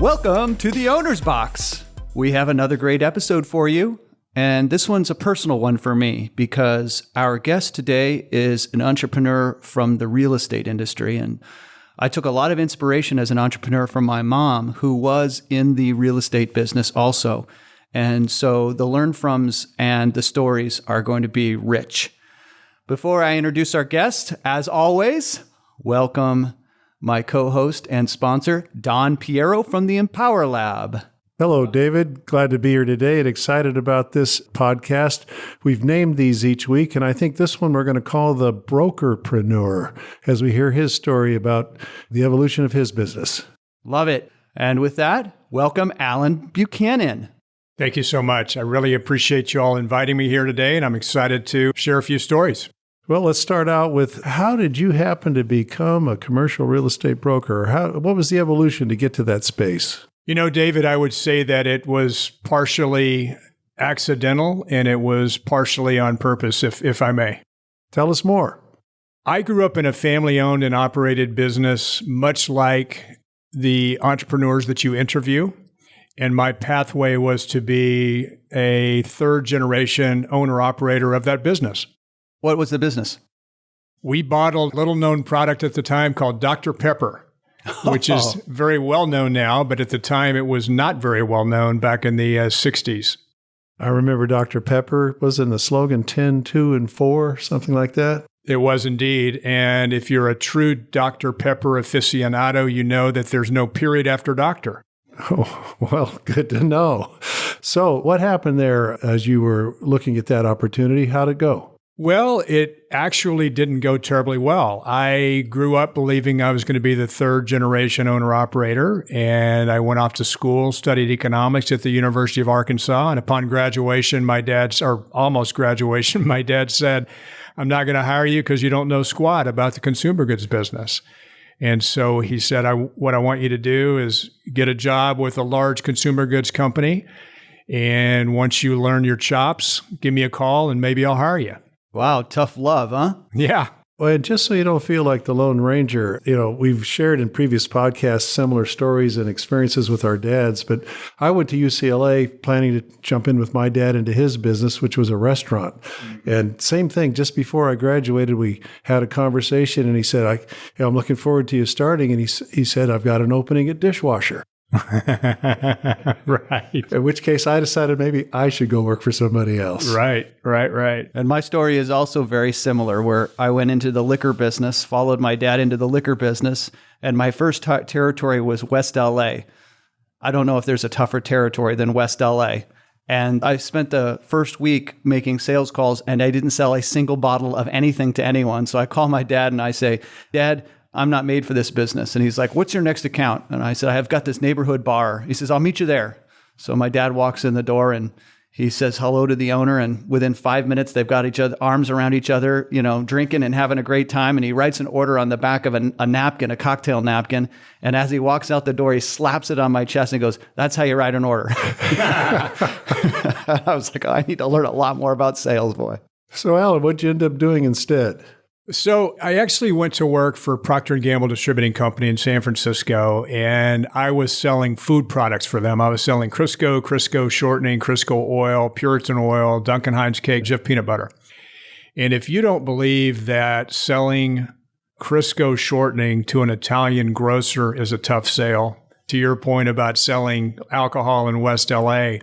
Welcome to the Owner's Box. We have another great episode for you, and this one's a personal one for me because our guest today is an entrepreneur from the real estate industry, and I took a lot of inspiration as an entrepreneur from my mom, who was in the real estate business also. And so the learn froms and the stories are going to be rich. Before I introduce our guest, as always, welcome my co-host and sponsor, Don Piero from the Empower Lab. Hello, David. Glad to be here today and excited about this podcast. We've named these each week, and I think this one we're going to call the Brokerpreneur as we hear his story about the evolution of his business. Love it. And with that, welcome Alan Buchanan. Thank you so much. I really appreciate you all inviting me here today, and I'm excited to share a few stories. Well, let's start out with, how did you happen to become a commercial real estate broker? What was the evolution to get to that space? You know, David, I would say that it was partially accidental and it was partially on purpose, if I may. Tell us more. I grew up in a family-owned and operated business, much like the entrepreneurs that you interview. And my pathway was to be a third-generation owner-operator of that business. What was the business? We bottled a little-known product at the time called Dr. Pepper, which is very well known now, but at the time it was not very well known back in the 60s. I remember Dr. Pepper was in the slogan 10, 2, and 4, something like that. It was indeed. And if you're a true Dr. Pepper aficionado, you know that there's no period after doctor. Oh, well, good to know. So what happened there as you were looking at that opportunity? How'd it go? Well, it actually didn't go terribly well. I grew up believing I was going to be the third generation owner-operator, and I went off to school, studied economics at the University of Arkansas, and upon graduation, almost graduation, my dad said, "I'm not going to hire you because you don't know squat about the consumer goods business." And so he said, what I want you to do is get a job with a large consumer goods company, and once you learn your chops, give me a call and maybe I'll hire you. Wow, tough love, huh? Yeah. Well, and just so you don't feel like the Lone Ranger, we've shared in previous podcasts similar stories and experiences with our dads, but I went to UCLA planning to jump in with my dad into his business, which was a restaurant. Mm-hmm. And same thing, just before I graduated, we had a conversation and he said, I'm looking forward to you starting. And he said, I've got an opening at dishwasher. Right. In which case I decided maybe I should go work for somebody else. Right. And my story is also very similar, where I went into the liquor business, followed my dad into the liquor business, and my first territory was West LA. I don't know if there's a tougher territory than West LA. And I spent the first week making sales calls, and I didn't sell a single bottle of anything to anyone. So I call my dad and I say, "Dad, I'm not made for this business." And he's like, "What's your next account?" And I said, "I've got this neighborhood bar." He says, "I'll meet you there." So my dad walks in the door and he says hello to the owner. And within 5 minutes, they've got each other, arms around each other, drinking and having a great time. And he writes an order on the back of a napkin, a cocktail napkin. And as he walks out the door, he slaps it on my chest and goes, "That's how you write an order." I was like, I need to learn a lot more about sales, boy. So Alan, what'd you end up doing instead? So I actually went to work for Procter & Gamble Distributing Company in San Francisco, and I was selling food products for them. I was selling Crisco shortening, Crisco oil, Puritan oil, Duncan Hines cake, Jif peanut butter. And if you don't believe that selling Crisco shortening to an Italian grocer is a tough sale, to your point about selling alcohol in West LA,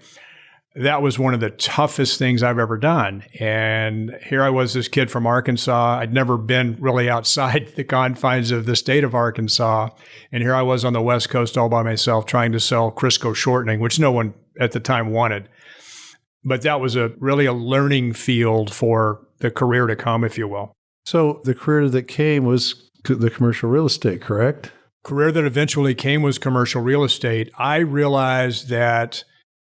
that was one of the toughest things I've ever done. And here I was, this kid from Arkansas. I'd never been really outside the confines of the state of Arkansas. And here I was on the West Coast all by myself trying to sell Crisco shortening, which no one at the time wanted. But that was really a learning field for the career to come, if you will. So the career that came was the commercial real estate, correct? Career that eventually came was commercial real estate. I realized that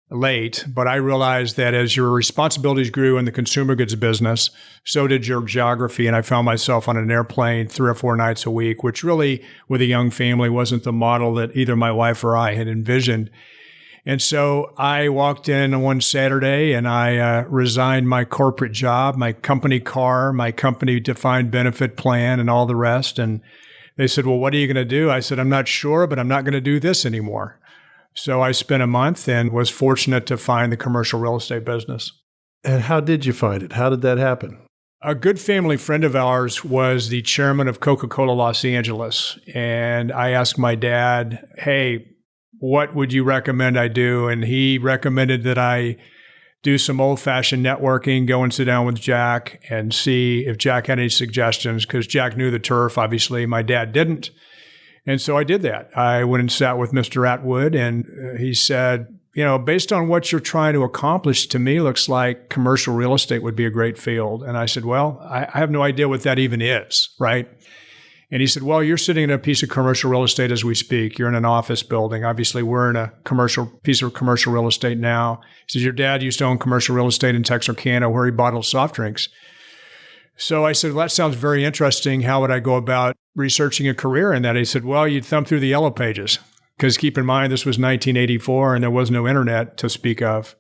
but I realized that as your responsibilities grew in the consumer goods business, so did your geography. And I found myself on an airplane 3 or 4 nights a week, which really, with a young family, wasn't the model that either my wife or I had envisioned. And so I walked in one Saturday and I resigned my corporate job, my company car, my company defined benefit plan, and all the rest. And they said, "Well, what are you going to do?" I said, "I'm not sure, but I'm not going to do this anymore." So I spent a month and was fortunate to find the commercial real estate business. And how did you find it? How did that happen? A good family friend of ours was the chairman of Coca-Cola Los Angeles. And I asked my dad, hey, what would you recommend I do? And he recommended that I do some old-fashioned networking, go and sit down with Jack and see if Jack had any suggestions, because Jack knew the turf, obviously. My dad didn't. And so I did that. I went and sat with Mr. Atwood, and he said, based on what you're trying to accomplish, to me, looks like commercial real estate would be a great field. And I said, well, I have no idea what that even is, right? And he said, well, you're sitting in a piece of commercial real estate as we speak. You're in an office building. Obviously, we're in a piece of commercial real estate now. He says, your dad used to own commercial real estate in Texarkana where he bottled soft drinks. So I said, well, that sounds very interesting. How would I go about researching a career in that? He said, well, you'd thumb through the yellow pages, because keep in mind, this was 1984 and there was no internet to speak of.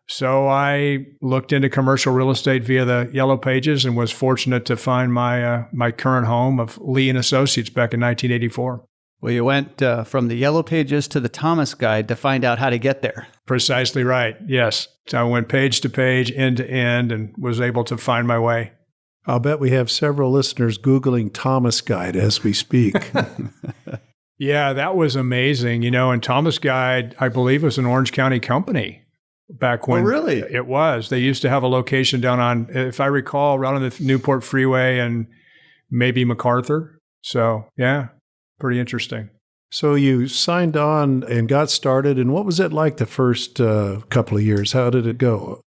So I looked into commercial real estate via the yellow pages and was fortunate to find my current home of Lee and Associates back in 1984. Well, you went from the yellow pages to the Thomas Guide to find out how to get there. Precisely right. Yes. So I went page to page, end to end, and was able to find my way. I'll bet we have several listeners Googling Thomas Guide as we speak. Yeah, that was amazing. And Thomas Guide, I believe, was an Orange County company back when. Oh, really? It was. They used to have a location down on, if I recall, right on the Newport Freeway and maybe MacArthur. So, yeah, pretty interesting. So you signed on and got started. And what was it like the first couple of years? How did it go?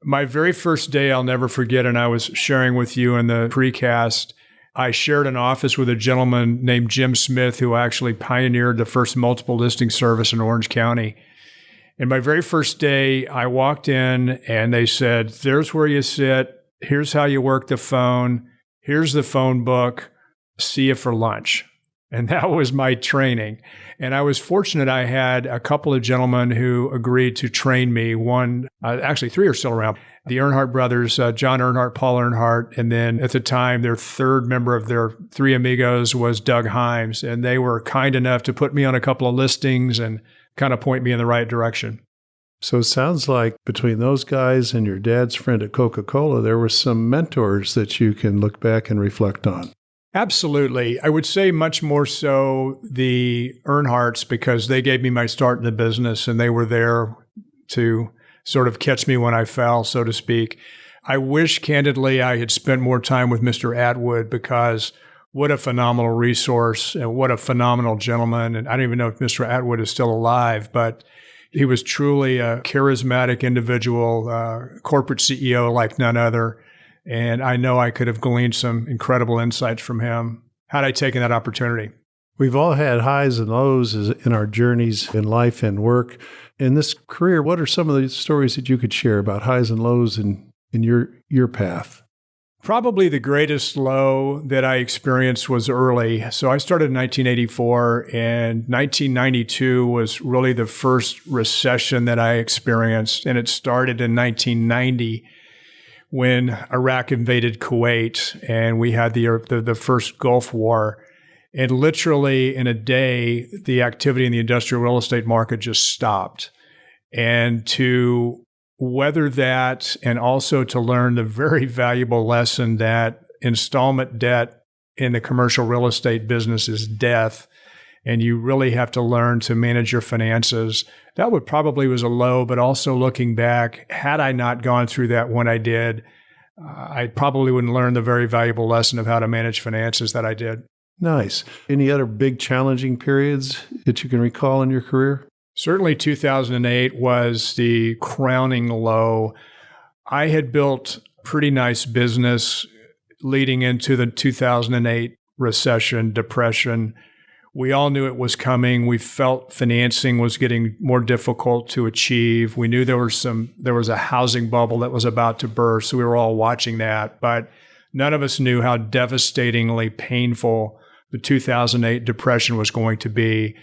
My very first day, I'll never forget, and I was sharing with you in the precast, I shared an office with a gentleman named Jim Smith, who actually pioneered the first multiple listing service in Orange County. And my very first day, I walked in and they said, there's where you sit. Here's how you work the phone. Here's the phone book. See you for lunch. And that was my training. And I was fortunate I had a couple of gentlemen who agreed to train me. One, actually three are still around. The Earnhardt brothers, John Earnhardt, Paul Earnhardt. And then at the time, their third member of their three amigos was Doug Himes. And they were kind enough to put me on a couple of listings and kind of point me in the right direction. So it sounds like between those guys and your dad's friend at Coca-Cola, there were some mentors that you can look back and reflect on. Absolutely. I would say much more so the Earnhardts, because they gave me my start in the business and they were there to sort of catch me when I fell, so to speak. I wish, candidly, I had spent more time with Mr. Atwood, because what a phenomenal resource and what a phenomenal gentleman. And I don't even know if Mr. Atwood is still alive, but he was truly a charismatic individual, corporate CEO like none other. And I know I could have gleaned some incredible insights from him had I taken that opportunity. We've all had highs and lows in our journeys in life and work. In this career, what are some of the stories that you could share about highs and lows in your path? Probably the greatest low that I experienced was early. So I started in 1984, and 1992 was really the first recession that I experienced. And it started in 1990 when Iraq invaded Kuwait and we had the first Gulf War. And literally in a day, the activity in the industrial real estate market just stopped. And to weather that, and also to learn the very valuable lesson that installment debt in the commercial real estate business is death, and you really have to learn to manage your finances. That probably was a low, but also looking back, had I not gone through that when I did, I probably wouldn't learn the very valuable lesson of how to manage finances that I did. Nice. Any other big challenging periods that you can recall in your career? Certainly 2008 was the crowning low. I had built pretty nice business leading into the 2008 recession, depression. We all knew it was coming. We felt financing was getting more difficult to achieve. We knew there was a housing bubble that was about to burst, so we were all watching that. But none of us knew how devastatingly painful the 2008 depression was going to be.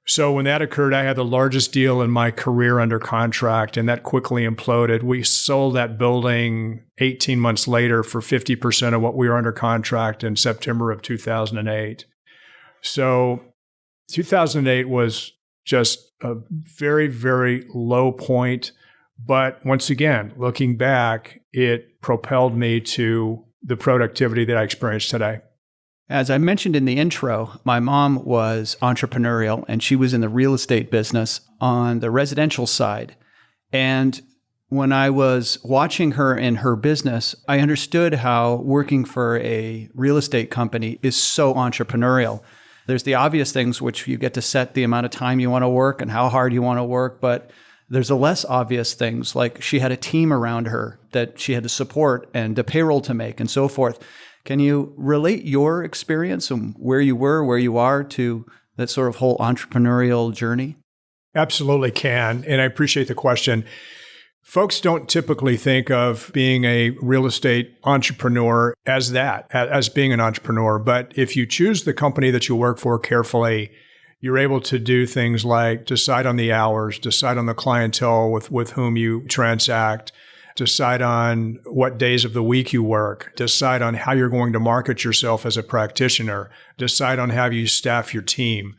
So when that occurred, I had the largest deal in my career under contract, and that quickly imploded. We sold that building 18 months later for 50% of what we were under contract in September of 2008. So 2008 was just a very, very low point. But once again, looking back, it propelled me to the productivity that I experience today. As I mentioned in the intro, my mom was entrepreneurial and she was in the real estate business on the residential side. And when I was watching her in her business, I understood how working for a real estate company is so entrepreneurial. There's the obvious things, which you get to set the amount of time you want to work and how hard you want to work, but there's the less obvious things, like she had a team around her that she had to support and a payroll to make and so forth. Can you relate your experience and where you were, where you are to that sort of whole entrepreneurial journey? Absolutely can. And I appreciate the question. Folks don't typically think of being a real estate entrepreneur as that, as being an entrepreneur. But if you choose the company that you work for carefully, you're able to do things like decide on the hours, decide on the clientele with whom you transact, decide on what days of the week you work, decide on how you're going to market yourself as a practitioner, decide on how you staff your team.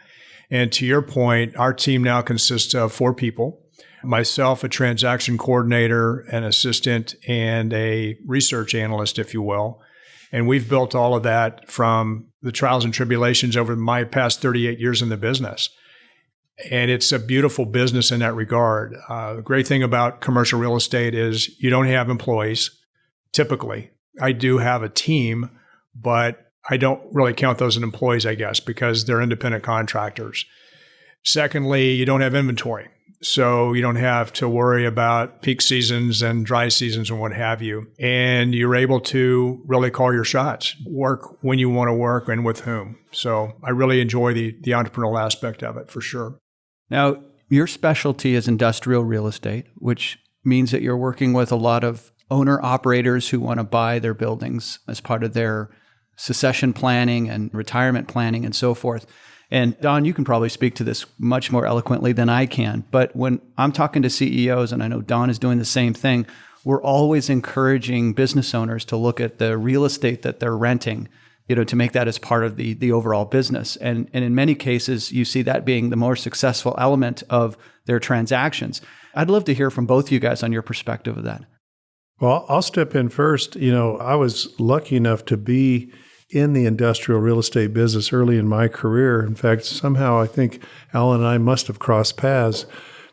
And to your point, our team now consists of 4 people, myself, a transaction coordinator, an assistant, and a research analyst, if you will. And we've built all of that from the trials and tribulations over my past 38 years in the business. And it's a beautiful business in that regard. The great thing about commercial real estate is you don't have employees, typically. I do have a team, but I don't really count those as employees, I guess, because they're independent contractors. Secondly, you don't have inventory. So you don't have to worry about peak seasons and dry seasons and what have you. And you're able to really call your shots, work when you want to work and with whom. So I really enjoy the entrepreneurial aspect of it for sure. Now, your specialty is industrial real estate, which means that you're working with a lot of owner-operators who want to buy their buildings as part of their succession planning and retirement planning and so forth. And Don, you can probably speak to this much more eloquently than I can. But when I'm talking to CEOs, and I know Don is doing the same thing, we're always encouraging business owners to look at the real estate that they're renting, to make that as part of the overall business. And in many cases, you see that being the more successful element of their transactions. I'd love to hear from both of you guys on your perspective of that. Well, I'll step in first. I was lucky enough to be in the industrial real estate business early in my career. In fact, somehow I think Alan and I must have crossed paths.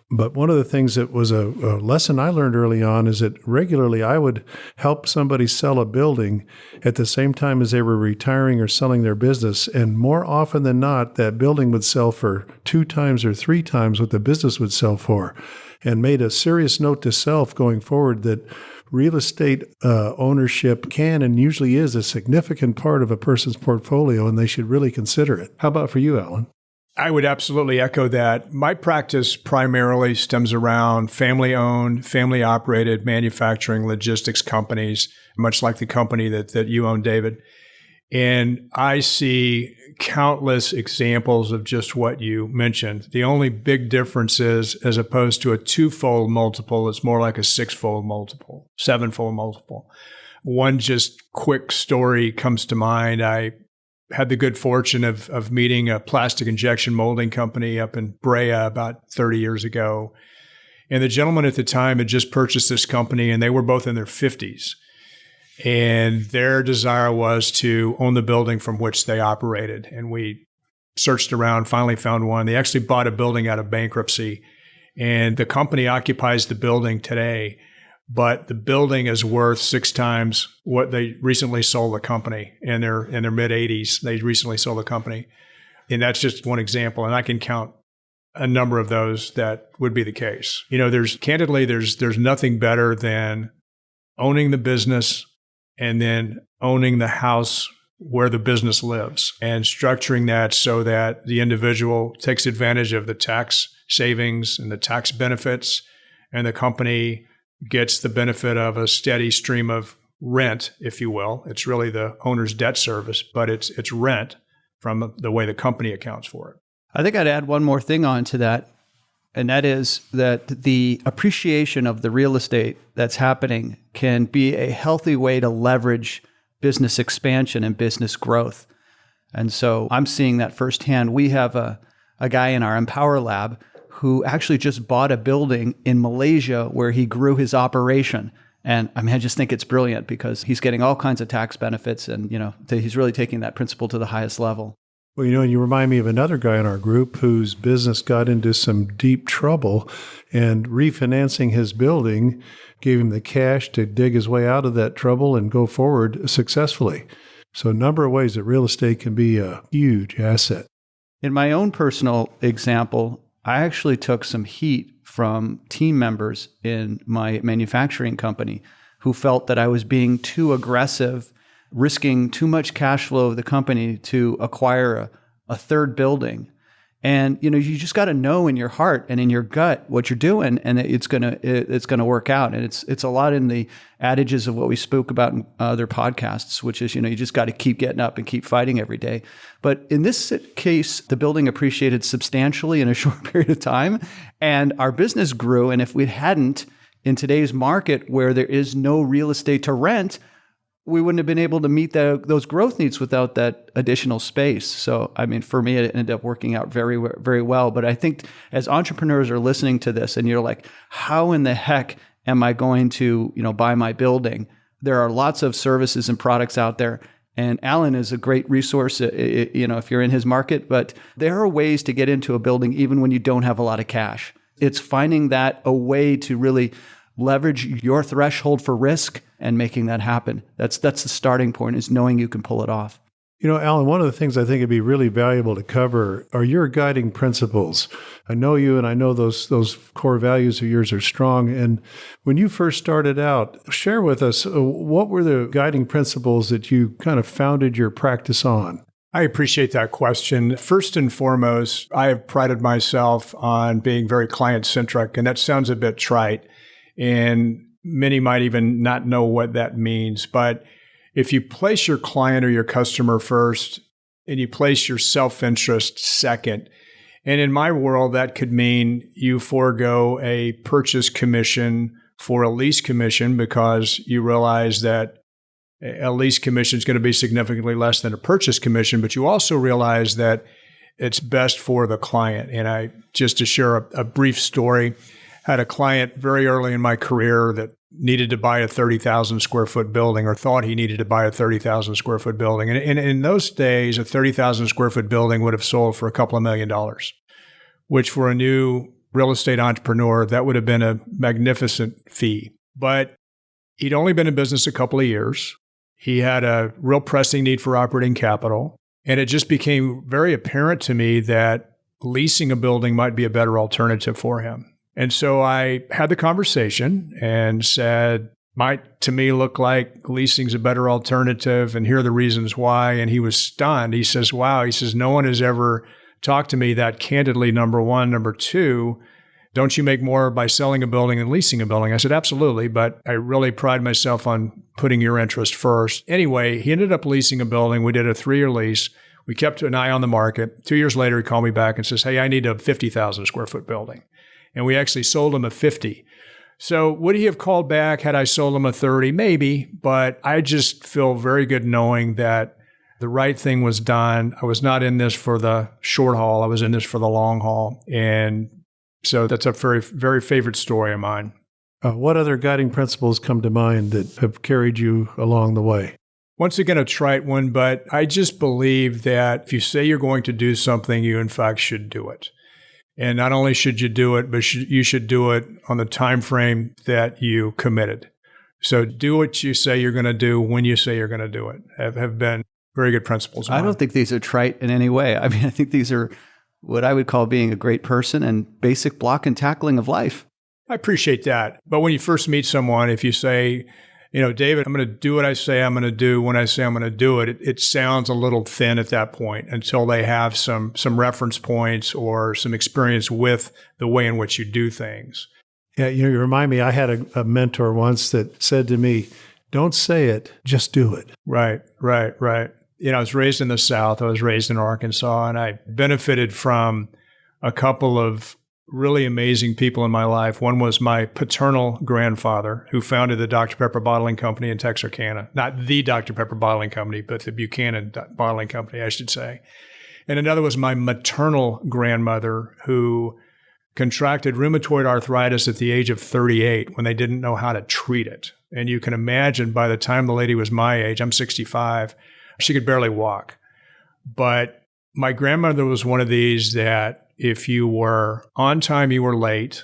But one of the things that was a lesson I learned early on is that regularly I would help somebody sell a building at the same time as they were retiring or selling their business. And more often than not, that building would sell for 2 times or 3 times what the business would sell for. And made a serious note to self going forward that real estate ownership can and usually is a significant part of a person's portfolio, and they should really consider it. How about for you, Alan? I would absolutely echo that. My practice primarily stems around family-owned, family-operated manufacturing logistics companies, much like the company that you own, David. And I see countless examples of just what you mentioned. The only big difference is, as opposed to a 2-fold multiple, it's more like a 6-fold multiple, 7-fold multiple. One just quick story comes to mind. I had the good fortune of meeting a plastic injection molding company up in Brea about 30 years ago. And the gentleman at the time had just purchased this company, and they were both in their 50s. And their desire was to own the building from which they operated. And we searched around, finally found one. They actually bought a building out of bankruptcy. And the company occupies the building today, but the building is worth 6 times what they recently sold the company in their mid-80s. They recently sold the company. And that's just one example. And I can count a number of those that would be the case. There's nothing better than owning the business and then owning the house where the business lives and structuring that so that the individual takes advantage of the tax savings and the tax benefits, and the company gets the benefit of a steady stream of rent, if you will. It's really the owner's debt service, but it's rent from the way the company accounts for it. I think I'd add one more thing on to that, and that is that the appreciation of the real estate that's happening can be a healthy way to leverage business expansion and business growth. And so I'm seeing that firsthand. We have a a guy in our Empower Lab who actually just bought a building in Malaysia where he grew his operation. And I mean, I just think it's brilliant because he's getting all kinds of tax benefits and, he's really taking that principle to the highest level. Well, you remind me of another guy in our group whose business got into some deep trouble, and refinancing his building gave him the cash to dig his way out of that trouble and go forward successfully. So a number of ways that real estate can be a huge asset. In my own personal example, I actually took some heat from team members in my manufacturing company who felt that I was being too aggressive, risking too much cash flow of the company to acquire a third building. And you just got to know in your heart and in your gut what you're doing, and it's gonna work out. And it's a lot in the adages of what we spoke about in other podcasts, which is you just got to keep getting up and keep fighting every day. But in this case, the building appreciated substantially in a short period of time, and our business grew. And if we hadn't, in today's market where there is no real estate to rent, we wouldn't have been able to meet those growth needs without that additional space. So, I mean, for me, it ended up working out very, very well. But I think as entrepreneurs are listening to this and you're like, how in the heck am I going to, buy my building? There are lots of services and products out there. And Alan is a great resource, if you're in his market. But there are ways to get into a building even when you don't have a lot of cash. It's finding a way to really leverage your threshold for risk and making that happen. That's the starting point, is knowing you can pull it off. Alan, one of the things I think would be really valuable to cover are your guiding principles. I know you, and I know those core values of yours are strong. And when you first started out, share with us, what were the guiding principles that you kind of founded your practice on? I appreciate that question. First and foremost, I have prided myself on being very client-centric, and that sounds a bit trite. And many might even not know what that means. But if you place your client or your customer first and you place your self-interest second, and in my world, that could mean you forego a purchase commission for a lease commission because you realize that a lease commission is going to be significantly less than a purchase commission, but you also realize that it's best for the client. And just to share a brief story, had a client very early in my career that needed to buy a 30,000 square foot building, or thought he needed to buy a 30,000 square foot building. And in those days, a 30,000 square foot building would have sold for a couple of $1 million, which for a new real estate entrepreneur, that would have been a magnificent fee. But he'd only been in business a couple of years. He had a real pressing need for operating capital. And it just became very apparent to me that leasing a building might be a better alternative for him. And so I had the conversation and said, might to me look like leasing's a better alternative, and here are the reasons why. And he was stunned. He says, wow, no one has ever talked to me that candidly, number one. Number two, don't you make more by selling a building than leasing a building? I said, absolutely, but I really pride myself on putting your interest first. Anyway, he ended up leasing a building. We did a 3-year lease. We kept an eye on the market. 2 years later, he called me back and says, hey, I need a 50,000 square foot building. And we actually sold him a 50. So would he have called back had I sold him a 30? Maybe, but I just feel very good knowing that the right thing was done. I was not in this for the short haul. I was in this for the long haul. And so that's a very, very favorite story of mine. What other guiding principles come to mind that have carried you along the way? Once again, a trite one, but I just believe that if you say you're going to do something, you in fact should do it. And not only should you do it, but you should do it on the time frame that you committed. So do what you say you're going to do when you say you're going to do it. Have been very good principles. I don't think these are trite in any way. I mean, I think these are what I would call being a great person and basic block and tackling of life. I appreciate that. But when you first meet someone, if you say, David, I'm going to do what I say I'm going to do when I say I'm going to do it, it sounds a little thin at that point until they have some reference points or some experience with the way in which you do things. Yeah, you remind me, I had a mentor once that said to me, don't say it, just do it. Right. I was raised in the South. I was raised in Arkansas, and I benefited from a couple of really amazing people in my life. One was my paternal grandfather, who founded the Dr. Pepper Bottling Company in Texarkana. Not the Dr. Pepper Bottling Company, but the Buchanan Bottling Company, I should say. And another was my maternal grandmother, who contracted rheumatoid arthritis at the age of 38 when they didn't know how to treat it. And you can imagine by the time the lady was my age, I'm 65, she could barely walk. But my grandmother was one of these that if you were on time, you were late.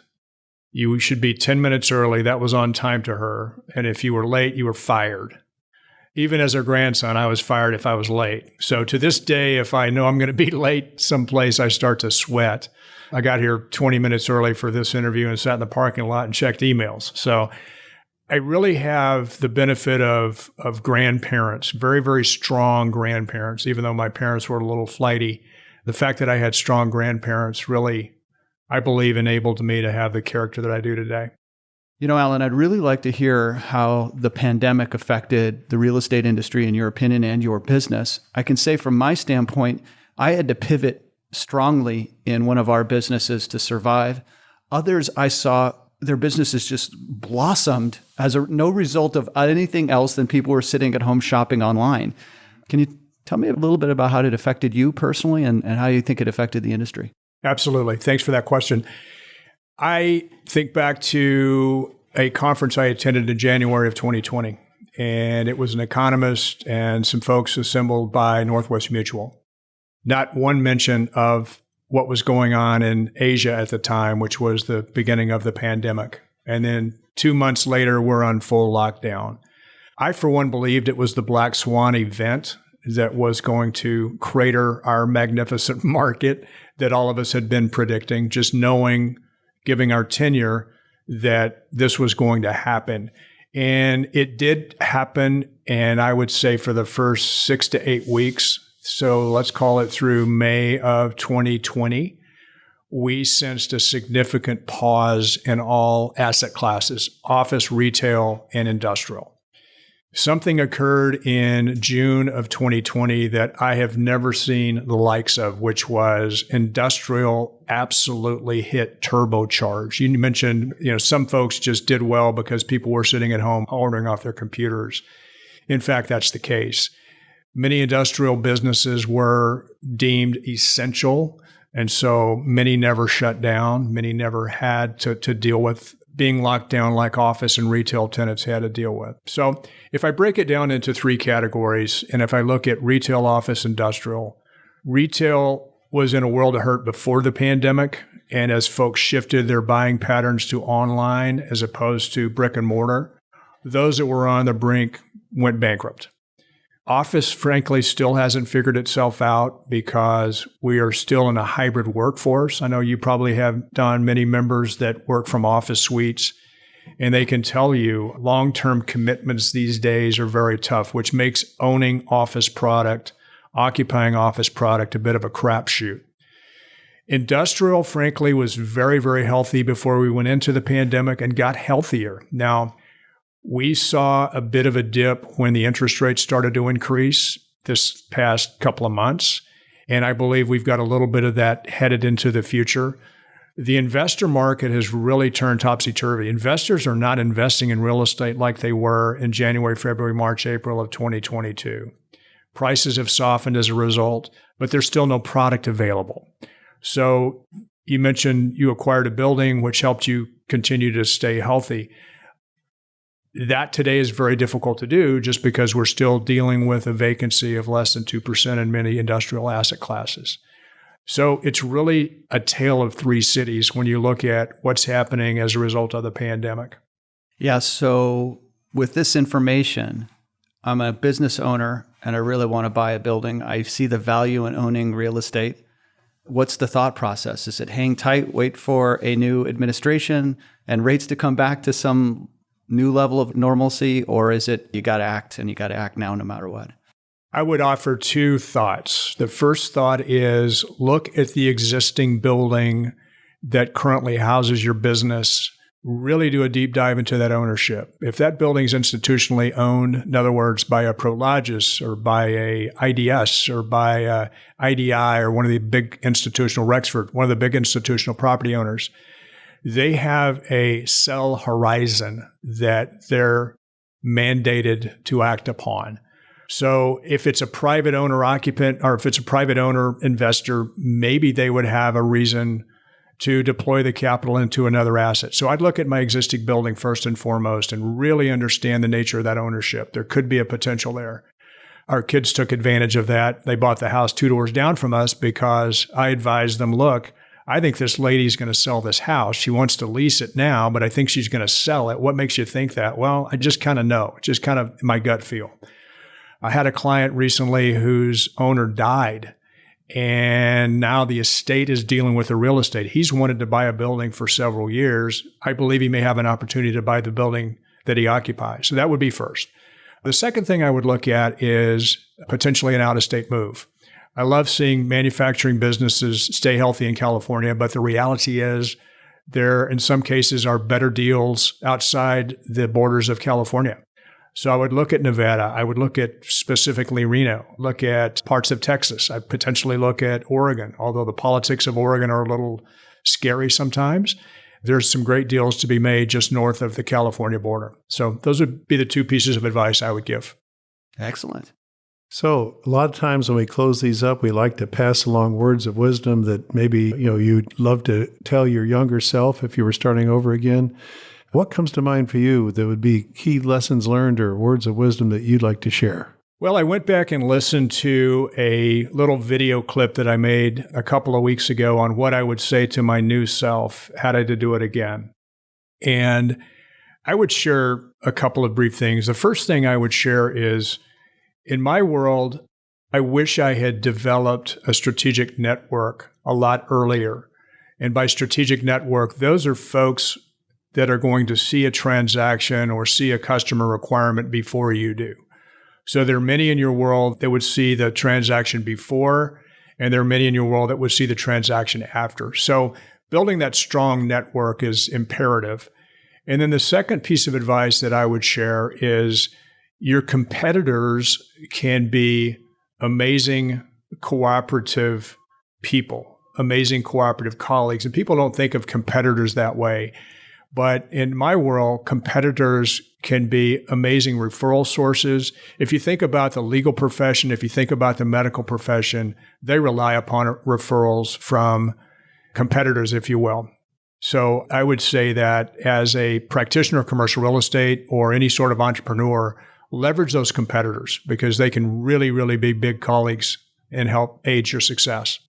You should be 10 minutes early. That was on time to her. And if you were late, you were fired. Even as her grandson, I was fired if I was late. So to this day, if I know I'm going to be late someplace, I start to sweat. I got here 20 minutes early for this interview and sat in the parking lot and checked emails. So I really have the benefit of grandparents, very, very strong grandparents, even though my parents were a little flighty. The fact that I had strong grandparents really, I believe, enabled me to have the character that I do today. You know, Alan, I'd really like to hear how the pandemic affected the real estate industry in your opinion and your business. I can say from my standpoint, I had to pivot strongly in one of our businesses to survive. Others I saw their businesses just blossomed as no result of anything else than people were sitting at home shopping online. Can you tell me a little bit about how it affected you personally and how you think it affected the industry? Absolutely. Thanks for that question. I think back to a conference I attended in January of 2020, and it was an economist and some folks assembled by Northwest Mutual. Not one mention of what was going on in Asia at the time, which was the beginning of the pandemic. And then 2 months later, we're on full lockdown. I, for one, believed it was the Black Swan event that was going to crater our magnificent market that all of us had been predicting, just knowing, giving our tenure, that this was going to happen. And it did happen, and I would say for the first 6 to 8 weeks, so let's call it through May of 2020, we sensed a significant pause in all asset classes, office, retail, and industrial. Something occurred in June of 2020 that I have never seen the likes of, which was industrial absolutely hit turbocharge. You mentioned, some folks just did well because people were sitting at home ordering off their computers. In fact, that's the case. Many industrial businesses were deemed essential, and so many never shut down. Many never had to deal with being locked down like office and retail tenants had to deal with. So if I break it down into 3 categories, and if I look at retail, office, industrial, retail was in a world of hurt before the pandemic. And as folks shifted their buying patterns to online as opposed to brick and mortar, those that were on the brink went bankrupt. Office, frankly, still hasn't figured itself out because we are still in a hybrid workforce. I know you probably have done many members that work from office suites, and they can tell you long-term commitments these days are very tough, which makes owning office product, occupying office product a bit of a crapshoot. Industrial, frankly, was very, very healthy before we went into the pandemic and got healthier. Now, we saw a bit of a dip when the interest rates started to increase this past couple of months, and I believe we've got a little bit of that headed into the future. The investor market has really turned topsy-turvy. Investors are not investing in real estate like they were in January, February, March, April of 2022. Prices have softened as a result, but there's still no product available. So you mentioned you acquired a building, which helped you continue to stay healthy. That today is very difficult to do just because we're still dealing with a vacancy of less than 2% in many industrial asset classes. So it's really a tale of 3 cities when you look at what's happening as a result of the pandemic. Yeah, so with this information, I'm a business owner and I really want to buy a building. I see the value in owning real estate. What's the thought process? Is it hang tight, wait for a new administration and rates to come back to some new level of normalcy, or is it you got to act and you got to act now no matter what? I would offer 2 thoughts. The first thought is look at the existing building that currently houses your business. Really do a deep dive into that ownership. If that building is institutionally owned, in other words, by a Prologis or by a IDS or by a IDI or one of the big institutional Rexford, one of the big institutional property owners, they have a sell horizon that they're mandated to act upon. So if it's a private owner occupant or if it's a private owner investor, maybe they would have a reason to deploy the capital into another asset. So I'd look at my existing building first and foremost and really understand the nature of that ownership. There could be a potential there. Our kids took advantage of that. They bought the house 2 doors down from us because I advised them, look, I think this lady's going to sell this house. She wants to lease it now, but I think she's going to sell it. What makes you think that? Well, I just kind of know. It's just kind of my gut feel. I had a client recently whose owner died, and now the estate is dealing with the real estate. He's wanted to buy a building for several years. I believe he may have an opportunity to buy the building that he occupies. So that would be first. The second thing I would look at is potentially an out-of-state move. I love seeing manufacturing businesses stay healthy in California, but the reality is there, in some cases, are better deals outside the borders of California. So I would look at Nevada. I would look at specifically Reno, look at parts of Texas. I'd potentially look at Oregon, although the politics of Oregon are a little scary sometimes. There's some great deals to be made just north of the California border. So those would be the 2 pieces of advice I would give. Excellent. So a lot of times when we close these up, we like to pass along words of wisdom that maybe, you'd love to tell your younger self if you were starting over again. What comes to mind for you that would be key lessons learned or words of wisdom that you'd like to share? Well, I went back and listened to a little video clip that I made a couple of weeks ago on what I would say to my new self had I to do it again. And I would share a couple of brief things. The first thing I would share is, in my world, I wish I had developed a strategic network a lot earlier. And by strategic network, those are folks that are going to see a transaction or see a customer requirement before you do. So there are many in your world that would see the transaction before, and there are many in your world that would see the transaction after. So building that strong network is imperative. And then the second piece of advice that I would share is your competitors can be amazing cooperative people, amazing cooperative colleagues. And people don't think of competitors that way. But in my world, competitors can be amazing referral sources. If you think about the legal profession, if you think about the medical profession, they rely upon referrals from competitors, if you will. So I would say that as a practitioner of commercial real estate or any sort of entrepreneur, leverage those competitors because they can really, really be big colleagues and help aid your success.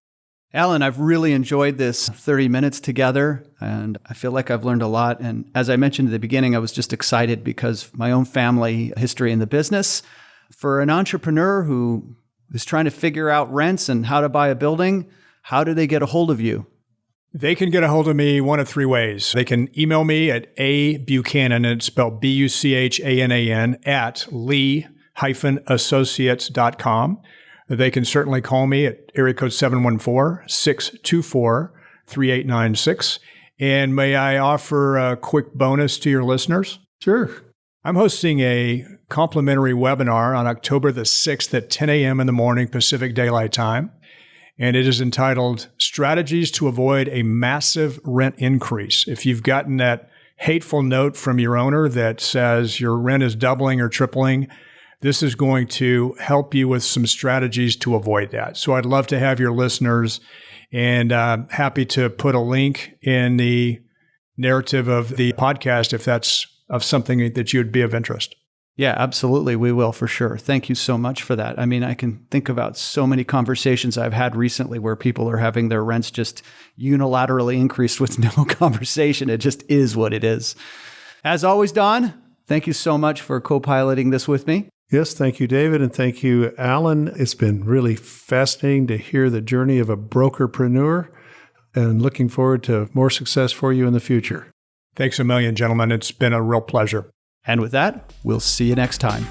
Alan, I've really enjoyed this 30 minutes together, and I feel like I've learned a lot. And as I mentioned at the beginning, I was just excited because my own family history in the business. For an entrepreneur who is trying to figure out rents and how to buy a building, how do they get a hold of you? They can get a hold of me one of 3 ways. They can email me at Buchanan, and it's spelled Buchanan, at lee-associates.com. They can certainly call me at area code 714-624-3896. And may I offer a quick bonus to your listeners? Sure. I'm hosting a complimentary webinar on October the 6th at 10 a.m. in the morning Pacific Daylight Time. And it is entitled Strategies to Avoid a Massive Rent Increase. If you've gotten that hateful note from your owner that says your rent is doubling or tripling, this is going to help you with some strategies to avoid that. So I'd love to have your listeners, and happy to put a link in the narrative of the podcast if that's of something that you'd be of interest. Yeah, absolutely. We will for sure. Thank you so much for that. I mean, I can think about so many conversations I've had recently where people are having their rents just unilaterally increased with no conversation. It just is what it is. As always, Don, thank you so much for co-piloting this with me. Yes, thank you, David, and thank you, Alan. It's been really fascinating to hear the journey of a brokerpreneur, and looking forward to more success for you in the future. Thanks a million, gentlemen. It's been a real pleasure. And with that, we'll see you next time.